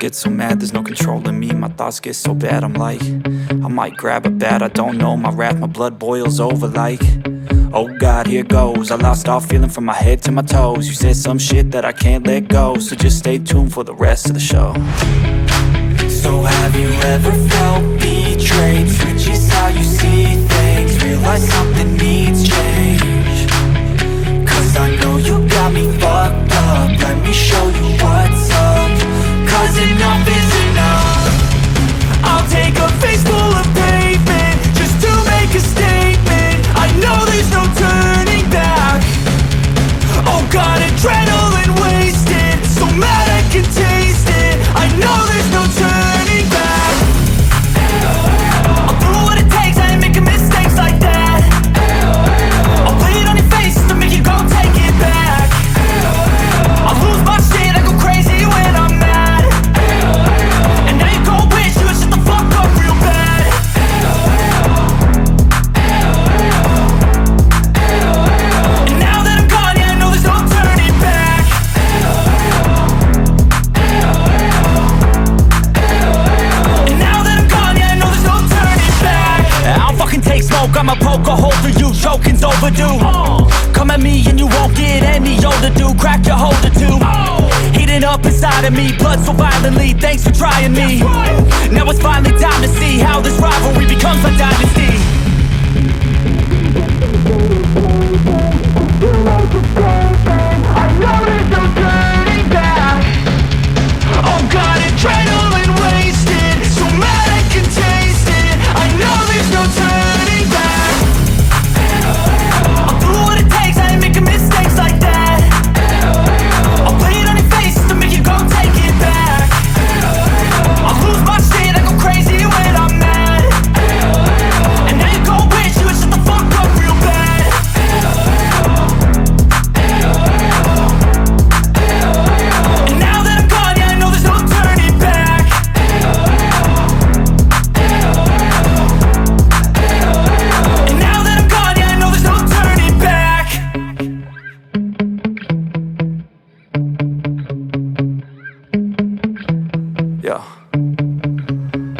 get so mad, there's no controlling me. My thoughts get so bad, I'm like, I might grab a bat, I don't know. My wrath, my blood boils over like, oh God, here goes. I lost all feeling from my head to my toes. You said some shit that I can't let go, so just stay tuned for the rest of the show. So have you ever felt betrayed? Switches how you see things, realize something needs change. Cause I know you got me fucked up, let me show you what's up. Cause enough is enough. I'll take a face full of pavement just to make a statement. I know there's no turning back. Oh God, adrenaline wasted, so mad I can taste it. I know there's no turning back. I'll do what it takes, I ain't making mistakes like that. I'll play it on your face to make you go take it back. I'll lose my shit, I go crazy when I'm mad. And now you gon' wish you would shut the fuck up real bad. And now that I'm gone, yeah, I know there's no turning back. And now that I'm gone, yeah, I know there's no turning back. I'll fucking take smoke, I'ma poke a hole through you, choking's overdue. Come at me and you won't get any older, dude. Crack your holder too. Heating up inside of me, blood so violently. Thanks for trying me. Now it's finally time to see how this rivalry becomes a dynasty. I know there's no turning back. Oh God, adrenaline wasted, so mad I can taste it. I know there's no turning back. I'll do what it takes, I ain't making mistakes like that. I'll play it on your face to make you go take it back. I'll lose my shit, I go crazy when I'm mad. And now you gon' wish you would shut the fuck up real bad. And now that I'm gone, yeah, I know there's no turning back. And now that I'm gone, yeah, I know there's no turning back. Yeah.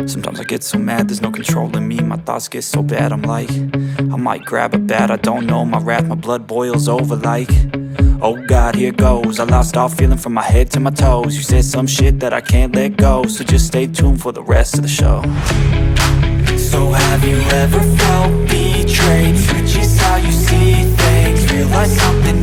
Sometimes I get so mad, there's no controlling me. My thoughts get so bad, I'm like, I might grab a bat, I don't know. My wrath, my blood boils over like, oh God, here goes. I lost all feeling from my head to my toes. You said some shit that I can't let go, so just stay tuned for the rest of the show. So have you ever felt betrayed? Switches how you see things, realize something